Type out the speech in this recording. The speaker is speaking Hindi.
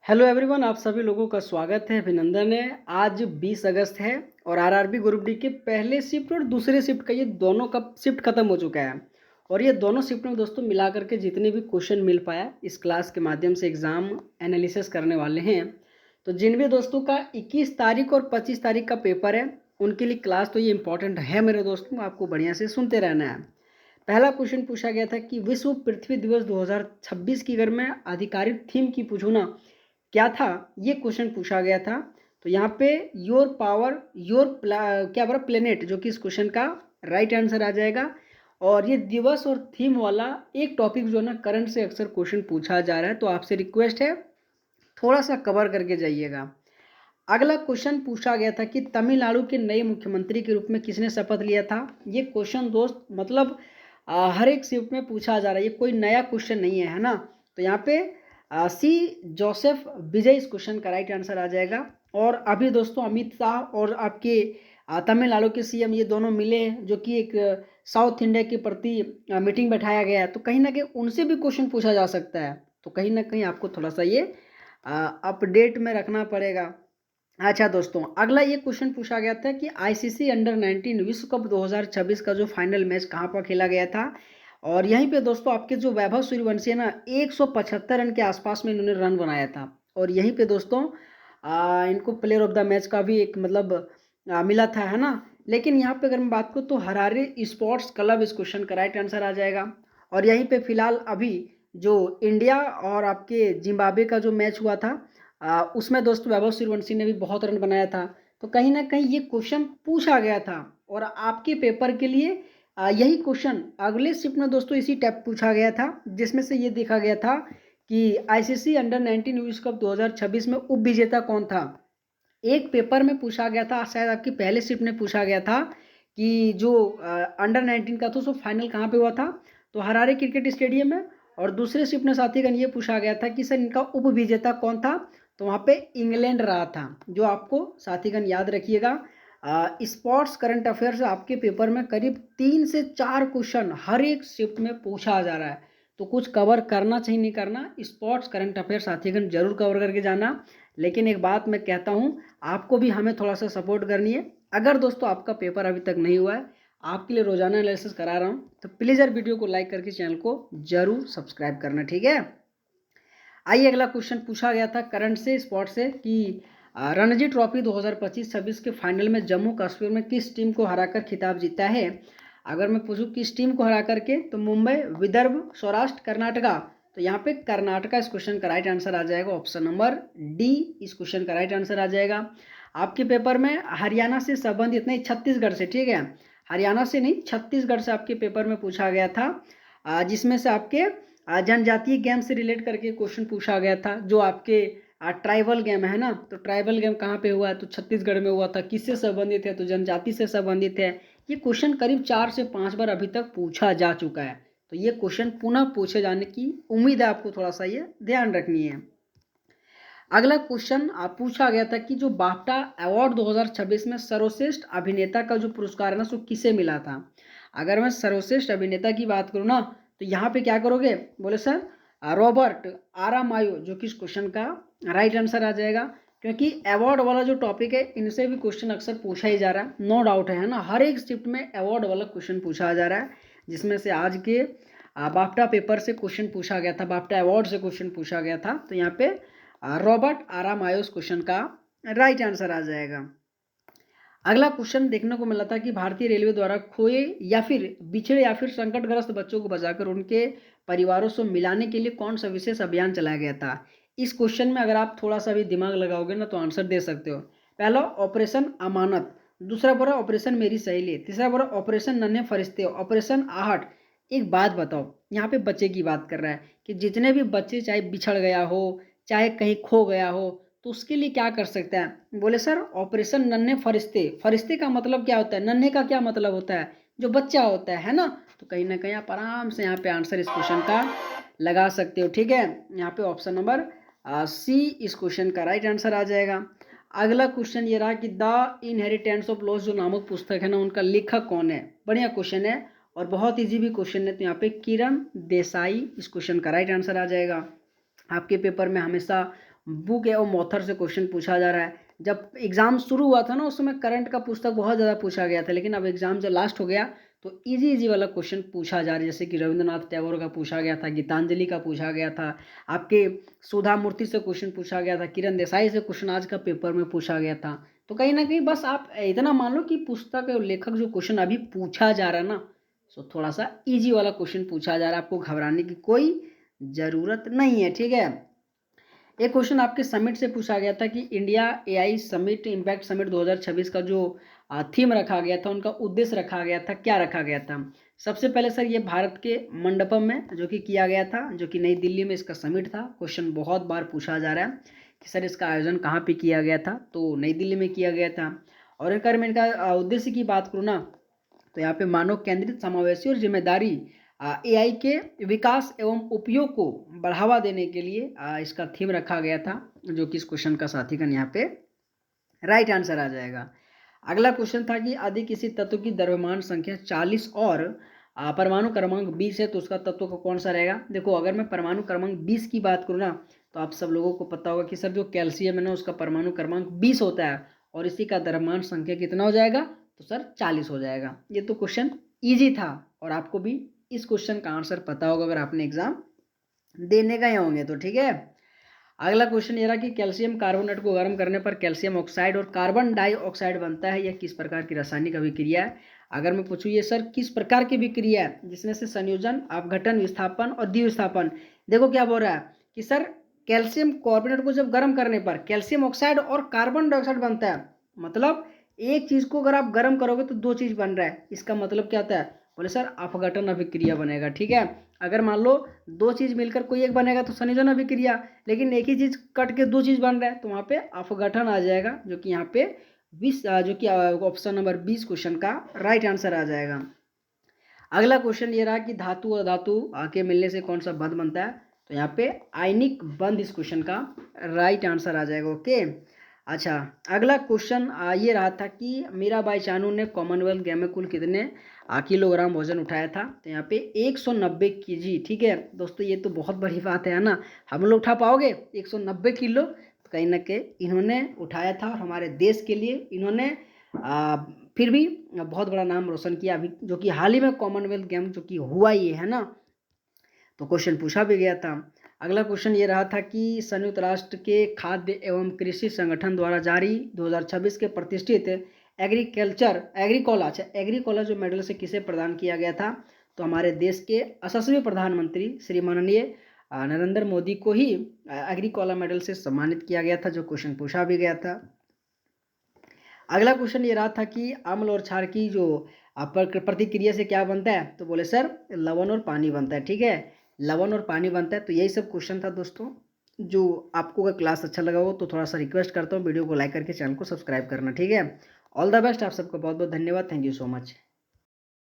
हेलो एवरीवन, आप सभी लोगों का स्वागत है, अभिनंदन है। आज 20 अगस्त है और आरआरबी ग्रुप डी के पहले शिफ्ट और दूसरे शिफ्ट का ये दोनों का शिफ्ट खत्म हो चुका है। और ये दोनों शिफ्ट में दोस्तों मिला करके जितने भी क्वेश्चन मिल पाया इस क्लास के माध्यम से एग्ज़ाम एनालिसिस करने वाले हैं। तो जिन भी दोस्तों का 21 तारीख और 25 तारीख का पेपर है उनके लिए क्लास तो ये इंपॉर्टेंट है मेरे दोस्तों, आपको बढ़िया से सुनते रहना है। पहला क्वेश्चन पूछा गया था कि विश्व पृथ्वी दिवस 2026 की अगर मैं आधिकारिक थीम की पूछूँ ना, क्या था, ये क्वेश्चन पूछा गया था। तो यहाँ पे योर पावर योर क्या बोला प्लेनेट, जो कि इस क्वेश्चन का राइट आंसर आ जाएगा। और ये दिवस और थीम वाला एक टॉपिक जो है ना करंट से अक्सर क्वेश्चन पूछा जा रहा है, तो आपसे रिक्वेस्ट है थोड़ा सा कवर करके जाइएगा। अगला क्वेश्चन पूछा गया था कि तमिलनाडु के नए मुख्यमंत्री के रूप में किसने शपथ लिया था। ये क्वेश्चन दोस्त मतलब हर एक शिफ्ट में पूछा जा रहा है, ये कोई नया क्वेश्चन नहीं है ना। तो यहाँ पे सी जोसेफ विजय इस क्वेश्चन का राइट आंसर आ जाएगा। और अभी दोस्तों अमित शाह और आपके तमिलनाडु के सीएम ये दोनों मिले हैं, जो कि एक साउथ इंडिया के प्रति मीटिंग बैठाया गया है, तो कहीं ना कहीं उनसे भी क्वेश्चन पूछा जा सकता है। तो कहीं ना कहीं आपको थोड़ा सा ये अपडेट में रखना पड़ेगा। अच्छा दोस्तों, अगला ये क्वेश्चन पूछा गया था कि आईसीसी अंडर 19 विश्व कप 2026 का जो फाइनल मैच कहाँ पर खेला गया था। और यहीं पे दोस्तों आपके जो वैभव सूर्यवंशी है ना, 175 रन के आसपास में इन्होंने रन बनाया था। और यहीं पे दोस्तों इनको प्लेयर ऑफ द मैच का भी एक मतलब मिला था, है ना। लेकिन यहाँ पे अगर मैं बात करूँ तो हरारे स्पोर्ट्स क्लब इस क्वेश्चन का राइट आंसर आ जाएगा। और यहीं पे फिलहाल अभी जो इंडिया और आपके जिम्बाब्वे का जो मैच हुआ था उसमें दोस्तों वैभव सूर्यवंशी ने भी बहुत रन बनाया था। तो कहीं ना कहीं ये क्वेश्चन पूछा गया था और आपके पेपर के लिए यही क्वेश्चन अगले शिफ्ट में दोस्तों इसी टाइप पूछा गया था, जिसमें से ये देखा गया था कि आईसीसी अंडर 19 विश्व कप 2026 में उप विजेता कौन था। एक पेपर में पूछा गया था, शायद आपकी पहले शिफ्ट में पूछा गया था कि जो अंडर 19 का था उसको फाइनल कहाँ पे हुआ था, तो हरारे क्रिकेट स्टेडियम में। और दूसरे शिफ्ट में साथीगण ये पूछा गया था कि सर इनका उप विजेता कौन था, तो वहाँ पे इंग्लैंड रहा था। जो आपको साथीगण याद रखिएगा, स्पोर्ट्स करंट अफेयर्स आपके पेपर में करीब 3 से 4 क्वेश्चन हर एक शिफ्ट में पूछा जा रहा है। तो कुछ कवर करना चाहिए, नहीं करना, स्पोर्ट्स करंट अफेयर साथीगण जरूर कवर करके जाना। लेकिन एक बात मैं कहता हूँ, आपको भी हमें थोड़ा सा सपोर्ट करनी है। अगर दोस्तों आपका पेपर अभी तक नहीं हुआ है, आपके लिए रोजाना एनालिसिस करा रहा हूँ, तो प्लीज़ यार वीडियो को लाइक करके चैनल को जरूर सब्सक्राइब करना, ठीक है। आइए अगला क्वेश्चन पूछा गया था करंट से स्पॉट से कि रणजी ट्रॉफी 2025-26 के फाइनल में जम्मू कश्मीर में किस टीम को हराकर खिताब जीता है। अगर मैं पूछूं किस टीम को हरा करके, तो मुंबई, विदर्भ, सौराष्ट्र, कर्नाटका। तो यहाँ पे कर्नाटका इस क्वेश्चन का राइट आंसर आ जाएगा। ऑप्शन नंबर डी इस क्वेश्चन का राइट आंसर आ जाएगा। आपके पेपर में हरियाणा से संबंधित नहीं, छत्तीसगढ़ से, ठीक है, हरियाणा से नहीं छत्तीसगढ़ से आपके पेपर में पूछा गया था, जिसमें से आपके जनजातीय गेम से रिलेट करके क्वेश्चन पूछा गया था। जो आपके ट्राइबल गेम है ना, तो ट्राइबल गेम कहाँ पे हुआ है, तो छत्तीसगढ़ में हुआ था। किससे संबंधित है, तो जनजाति से संबंधित है। ये क्वेश्चन करीब 4 से 5 बार अभी तक पूछा जा चुका है, तो ये क्वेश्चन पुनः पूछे जाने की उम्मीद है, आपको थोड़ा सा ये ध्यान रखनी है। अगला क्वेश्चन पूछा गया था कि जो बाफ्टा अवार्ड 2026 में सर्वश्रेष्ठ अभिनेता का जो पुरस्कार है ना, सो किसे मिला था। अगर मैं सर्वश्रेष्ठ अभिनेता की बात करूँ ना, तो यहाँ पे क्या करोगे, बोले सर रॉबर्ट आरामायो, जो कि इस क्वेश्चन का राइट आंसर आ जाएगा। क्योंकि अवार्ड वाला जो टॉपिक है इनसे भी क्वेश्चन अक्सर पूछा ही जा रहा है, नो डाउट है ना। हर एक शिफ्ट में अवार्ड वाला क्वेश्चन पूछा जा रहा है, जिसमें से आज के बाफ्टा पेपर से क्वेश्चन पूछा गया था, बाफ्टा अवार्ड से क्वेश्चन पूछा गया था। तो यहाँ पे रॉबर्ट आरामायोस क्वेश्चन का राइट आंसर आ जाएगा। अगला क्वेश्चन देखने को मिला था कि भारतीय रेलवे द्वारा खोए या फिर बिछड़े या फिर संकटग्रस्त बच्चों को बचाकर उनके परिवारों से मिलाने के लिए कौन सा विशेष अभियान चलाया गया था। इस क्वेश्चन में अगर आप थोड़ा सा भी दिमाग लगाओगे ना, तो आंसर दे सकते हो। पहला ऑपरेशन अमानत, दूसरा बोला ऑपरेशन मेरी सहेली, तीसरा बोला ऑपरेशन नन्हे फरिश्ते, ऑपरेशन आहट। एक बात बताओ, यहाँ पे बच्चे की बात कर रहा है कि जितने भी बच्चे चाहे बिछड़ गया हो, चाहे कहीं खो गया हो, तो उसके लिए क्या कर सकते हैं। बोले सर ऑपरेशन नन्हे फरिश्ते। फरिश्ते का मतलब क्या होता है, नन्हे का क्या मतलब होता है, जो बच्चा होता है ना। तो कहीं ना कहीं आप आराम से यहाँ पे आंसर इस क्वेश्चन का लगा सकते हो, ठीक है। यहाँ पे ऑप्शन नंबर सी इस क्वेश्चन का राइट आंसर आ जाएगा। अगला क्वेश्चन ये रहा कि द इनहेरिटेंस ऑफ लॉस जो नामक पुस्तक है ना, उनका लेखक कौन है। बढ़िया क्वेश्चन है और बहुत ईजी भी क्वेश्चन है। तो यहाँ पे किरण देसाई इस क्वेश्चन का राइट आंसर आ जाएगा। आपके पेपर में हमेशा बुक एवं ऑथर से क्वेश्चन पूछा जा रहा है। जब एग्ज़ाम शुरू हुआ था ना उस समय करंट का पुस्तक बहुत ज़्यादा पूछा गया था, लेकिन अब एग्ज़ाम जब लास्ट हो गया तो इजी वाला क्वेश्चन पूछा जा रहा है। जैसे कि रविंद्रनाथ टैगोर का पूछा गया था, गीतांजलि का पूछा गया था, आपके सुधा मूर्ति से क्वेश्चन पूछा गया था, किरण देसाई से क्वेश्चन आज का पेपर में पूछा गया था। तो कहीं ना कहीं बस आप इतना मान लो कि पुस्तक और लेखक जो क्वेश्चन अभी पूछा जा रहा है ना, सो थोड़ा सा ईजी वाला क्वेश्चन पूछा जा रहा है, आपको घबराने की कोई ज़रूरत नहीं है। ठीक है, एक क्वेश्चन आपके समिट से पूछा गया था कि India AI summit impact summit 2026 का जो थीम रखा गया था, उनका उद्देश्य रखा गया था, क्या रखा गया था। सबसे पहले सर ये भारत के मंडपम में जो कि किया गया था, जो कि नई दिल्ली में इसका समिट था। क्वेश्चन बहुत बार पूछा जा रहा है कि सर इसका आयोजन कहाँ पे किया गया था, तो नई दिल्ली में किया गया था। और अगर मैं इनका उद्देश्य की बात करूँ ना, तो यहाँ पे मानव केंद्रित, समावेशी और जिम्मेदारी एआई के विकास एवं उपयोग को बढ़ावा देने के लिए इसका थीम रखा गया था, जो कि इस क्वेश्चन का साथीगण यहाँ पे राइट आंसर आ जाएगा। अगला क्वेश्चन था कि यदि किसी तत्व की द्रव्यमान संख्या 40 और परमाणु क्रमांक 20 है तो उसका तत्व का कौन सा रहेगा। देखो, अगर मैं परमाणु क्रमांक 20 की बात करूँ ना, तो आप सब लोगों को पता होगा कि सर जो कैल्शियम है ना उसका परमाणु क्रमांक 20 होता है और इसी का द्रव्यमान संख्या कितना हो जाएगा, तो सर 40 हो जाएगा। ये तो क्वेश्चन ईजी था और आपको भी इस क्वेश्चन का आंसर पता होगा अगर आपने एग्जाम देने गए होंगे तो। ठीक है, अगला क्वेश्चन ये रहा कि कैल्शियम कार्बोनेट को गर्म करने पर कैल्शियम ऑक्साइड और कार्बन डाइऑक्साइड बनता है, यह किस प्रकार की रासायनिक अभिक्रिया है। अगर मैं पूछूँ ये सर किस प्रकार की अभिक्रिया है, जिसमें से संयोजन, अपघटन, विस्थापन और द्विविस्थापन। देखो क्या बोल रहा है कि सर कैल्शियम कार्बोनेट को जब गर्म करने पर कैल्शियम ऑक्साइड और कार्बन डाइऑक्साइड बनता है, मतलब एक चीज को अगर आप गर्म करोगे तो दो चीज बन रहा है। इसका मतलब क्या होता है, बोले सर अपघटन अभिक्रिया बनेगा। ठीक है, अगर मान लो दो चीज मिलकर कोई एक बनेगा तो संयोजन अभिक्रिया, लेकिन एक ही चीज कट के दो चीज बन रहा है तो वहां पे अपघटन आ जाएगा, जो कि यहाँ पे 20 जो कि ऑप्शन नंबर 20 क्वेश्चन का राइट आंसर आ जाएगा। अगला क्वेश्चन ये रहा कि धातु और धातु के मिलने से कौन सा बंध बनता है, तो यहाँ पे आयनिक बंध इस क्वेश्चन का राइट आंसर आ जाएगा। ओके, अच्छा अगला क्वेश्चन ये रहा था कि मीराबाई चानू ने कॉमनवेल्थ गेम में कुल कितने किलोग्राम वजन उठाया था, तो यहाँ पे 190 केजी। ठीक है दोस्तों, ये तो बहुत बड़ी बात है ना, हम लोग उठा पाओगे 190 किलो, तो कहीं ना कहीं इन्होंने उठाया था और हमारे देश के लिए इन्होंने फिर भी बहुत बड़ा नाम रोशन किया। अभी जो कि हाल ही में कॉमनवेल्थ गेम जो कि हुआ ये है ना, तो क्वेश्चन पूछा भी गया था। अगला क्वेश्चन ये रहा था कि संयुक्त राष्ट्र के खाद्य एवं कृषि संगठन द्वारा जारी 2026 के प्रतिष्ठित एग्रीकोला जो मेडल से किसे प्रदान किया गया था, तो हमारे देश के यशस्वी प्रधानमंत्री श्री माननीय नरेंद्र मोदी को ही एग्रीकोला मेडल से सम्मानित किया गया था, जो क्वेश्चन पूछा भी गया था। अगला क्वेश्चन ये रहा था कि अम्ल और क्षार की जो प्रतिक्रिया से क्या बनता है, तो बोले सर लवण और पानी बनता है। ठीक है, लवण और पानी बनता है। तो यही सब क्वेश्चन था दोस्तों। जो आपको अगर क्लास अच्छा लगा हो तो थोड़ा सा रिक्वेस्ट करता हूँ वीडियो को लाइक करके चैनल को सब्सक्राइब करना। ठीक है, ऑल द बेस्ट, आप सबको बहुत बहुत धन्यवाद, थैंक यू सो मच।